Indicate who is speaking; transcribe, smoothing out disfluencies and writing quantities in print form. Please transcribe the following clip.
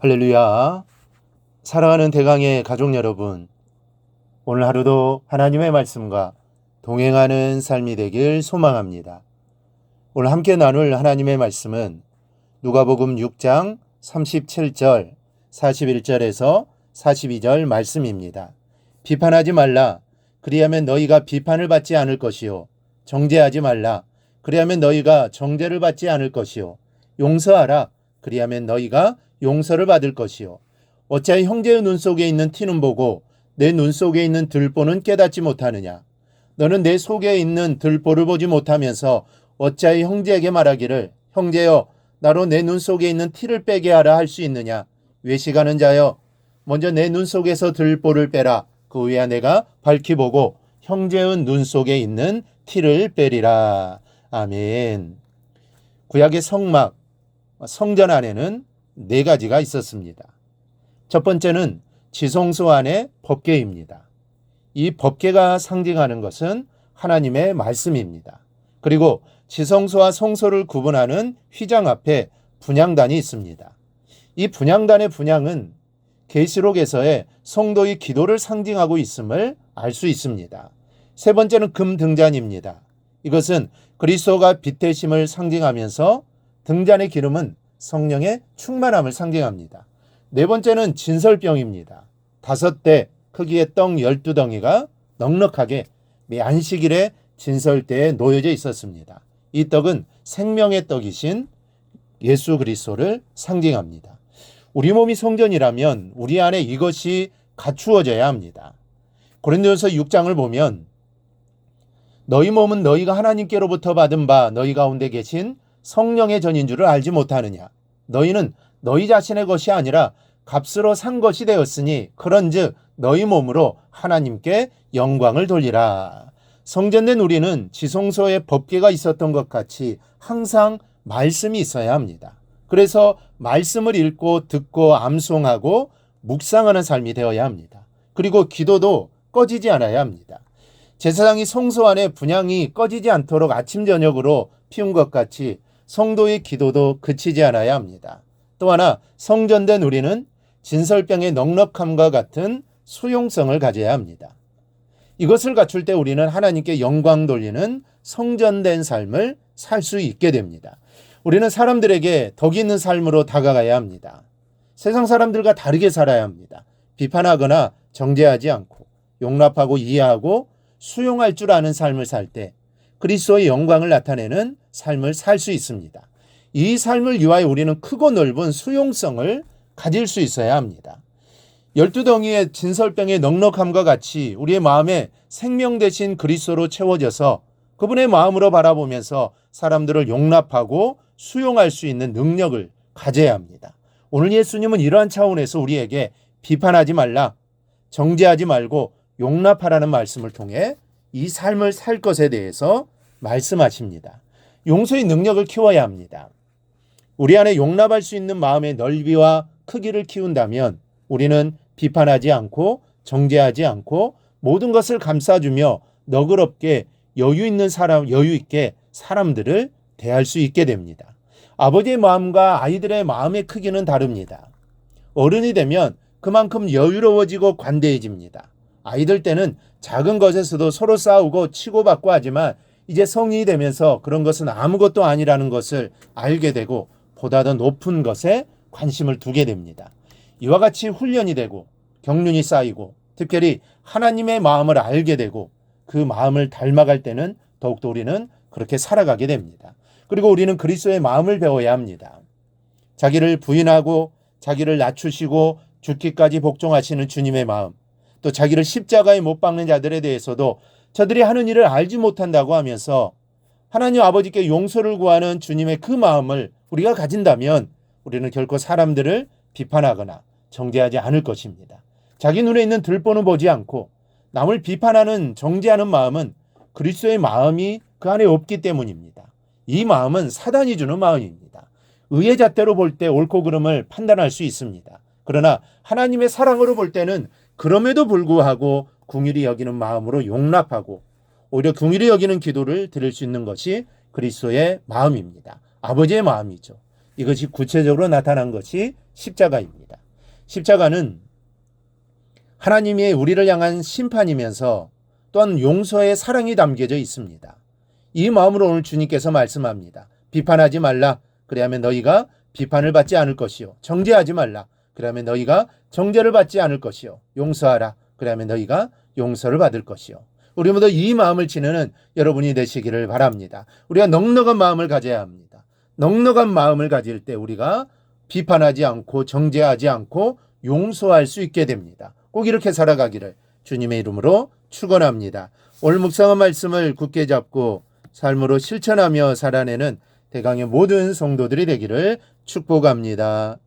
Speaker 1: 할렐루야. 사랑하는 대강의 가족 여러분, 오늘 하루도 하나님의 말씀과 동행하는 삶이 되길 소망합니다. 오늘 함께 나눌 하나님의 말씀은 누가복음 6장 37절, 41절에서 42절 말씀입니다. 비판하지 말라. 그리하면 너희가 비판을 받지 않을 것이요. 정죄하지 말라. 그리하면 너희가 정죄를 받지 않을 것이요. 용서하라. 그리하면 너희가 용서를 받을 것이요. 어찌하여 형제의 눈 속에 있는 티는 보고 내 눈 속에 있는 들보는 깨닫지 못하느냐. 너는 내 속에 있는 들보를 보지 못하면서 어찌하여 형제에게 말하기를 형제여 나로 내 눈 속에 있는 티를 빼게 하라 할 수 있느냐. 외식하는 자여 먼저 내 눈 속에서 들보를 빼라. 그 후에야 내가 밝히 보고 형제의 눈 속에 있는 티를 빼리라. 아멘. 구약의 성막, 성전 안에는 네 가지가 있었습니다. 첫 번째는 지성소 안의 법궤입니다. 이 법궤가 상징하는 것은 하나님의 말씀입니다. 그리고 지성소와 성소를 구분하는 휘장 앞에 분향단이 있습니다. 이 분향단의 분향은 계시록에서의 성도의 기도를 상징하고 있음을 알 수 있습니다. 세 번째는 금등잔입니다. 이것은 그리스도가 빛 되심을 상징하면서 등잔의 기름은 성령의 충만함을 상징합니다. 네 번째는 진설병입니다. 5대 크기의 떡 12덩이가 넉넉하게 매 안식일에 진설대에 놓여져 있었습니다. 이 떡은 생명의 떡이신 예수 그리스도를 상징합니다. 우리 몸이 성전이라면 우리 안에 이것이 갖추어져야 합니다. 고린도전서 6장을 보면 너희 몸은 너희가 하나님께로부터 받은 바 너희 가운데 계신 성령의 전인 줄을 알지 못하느냐. 너희는 너희 자신의 것이 아니라 값으로 산 것이 되었으니 그런즉 너희 몸으로 하나님께 영광을 돌리라. 성전된 우리는 지성소에 법궤가 있었던 것 같이 항상 말씀이 있어야 합니다. 그래서 말씀을 읽고 듣고 암송하고 묵상하는 삶이 되어야 합니다. 그리고 기도도 꺼지지 않아야 합니다. 제사장이 성소 안에 분향이 꺼지지 않도록 아침 저녁으로 피운 것 같이 성도의 기도도 그치지 않아야 합니다. 또 하나 성전된 우리는 진설병의 넉넉함과 같은 수용성을 가져야 합니다. 이것을 갖출 때 우리는 하나님께 영광 돌리는 성전된 삶을 살 수 있게 됩니다. 우리는 사람들에게 덕 있는 삶으로 다가가야 합니다. 세상 사람들과 다르게 살아야 합니다. 비판하거나 정죄하지 않고 용납하고 이해하고 수용할 줄 아는 삶을 살 때 그리스도의 영광을 나타내는 삶을 살 수 있습니다. 이 삶을 위하여 우리는 크고 넓은 수용성을 가질 수 있어야 합니다. 12덩이의 진설병의 넉넉함과 같이 우리의 마음에 생명 되신 그리스도로 채워져서 그분의 마음으로 바라보면서 사람들을 용납하고 수용할 수 있는 능력을 가져야 합니다. 오늘 예수님은 이러한 차원에서 우리에게 비판하지 말라, 정죄하지 말고 용납하라는 말씀을 통해 이 삶을 살 것에 대해서 말씀하십니다. 용서의 능력을 키워야 합니다. 우리 안에 용납할 수 있는 마음의 넓이와 크기를 키운다면 우리는 비판하지 않고 정죄하지 않고 모든 것을 감싸주며 너그럽게 여유 있게 사람들을 대할 수 있게 됩니다. 아버지의 마음과 아이들의 마음의 크기는 다릅니다. 어른이 되면 그만큼 여유로워지고 관대해집니다. 아이들 때는 작은 것에서도 서로 싸우고 치고받고 하지만 이제 성인이 되면서 그런 것은 아무것도 아니라는 것을 알게 되고 보다 더 높은 것에 관심을 두게 됩니다. 이와 같이 훈련이 되고 경륜이 쌓이고 특별히 하나님의 마음을 알게 되고 그 마음을 닮아갈 때는 더욱더 우리는 그렇게 살아가게 됩니다. 그리고 우리는 그리스도의 마음을 배워야 합니다. 자기를 부인하고 자기를 낮추시고 죽기까지 복종하시는 주님의 마음, 또 자기를 십자가에 못 박는 자들에 대해서도 저들이 하는 일을 알지 못한다고 하면서 하나님 아버지께 용서를 구하는 주님의 그 마음을 우리가 가진다면 우리는 결코 사람들을 비판하거나 정죄하지 않을 것입니다. 자기 눈에 있는 들보는 보지 않고 남을 비판하는 정죄하는 마음은 그리스도의 마음이 그 안에 없기 때문입니다. 이 마음은 사단이 주는 마음입니다. 의의 잣대로 볼 때 옳고 그름을 판단할 수 있습니다. 그러나 하나님의 사랑으로 볼 때는 그럼에도 불구하고 긍휼히 여기는 마음으로 용납하고 오히려 긍휼히 여기는 기도를 드릴 수 있는 것이 그리스도의 마음입니다. 아버지의 마음이죠. 이것이 구체적으로 나타난 것이 십자가입니다. 십자가는 하나님의 우리를 향한 심판이면서 또한 용서의 사랑이 담겨져 있습니다. 이 마음으로 오늘 주님께서 말씀합니다. 비판하지 말라. 그래야면 너희가 비판을 받지 않을 것이요. 정죄하지 말라. 그러면 너희가 정죄를 받지 않을 것이요. 용서하라. 그러면 너희가 용서를 받을 것이요. 우리 모두 이 마음을 지니는 여러분이 되시기를 바랍니다. 우리가 넉넉한 마음을 가져야 합니다. 넉넉한 마음을 가질 때 우리가 비판하지 않고 정죄하지 않고 용서할 수 있게 됩니다. 꼭 이렇게 살아가기를 주님의 이름으로 축원합니다. 오늘 묵상한 말씀을 굳게 잡고 삶으로 실천하며 살아내는 대강의 모든 성도들이 되기를 축복합니다.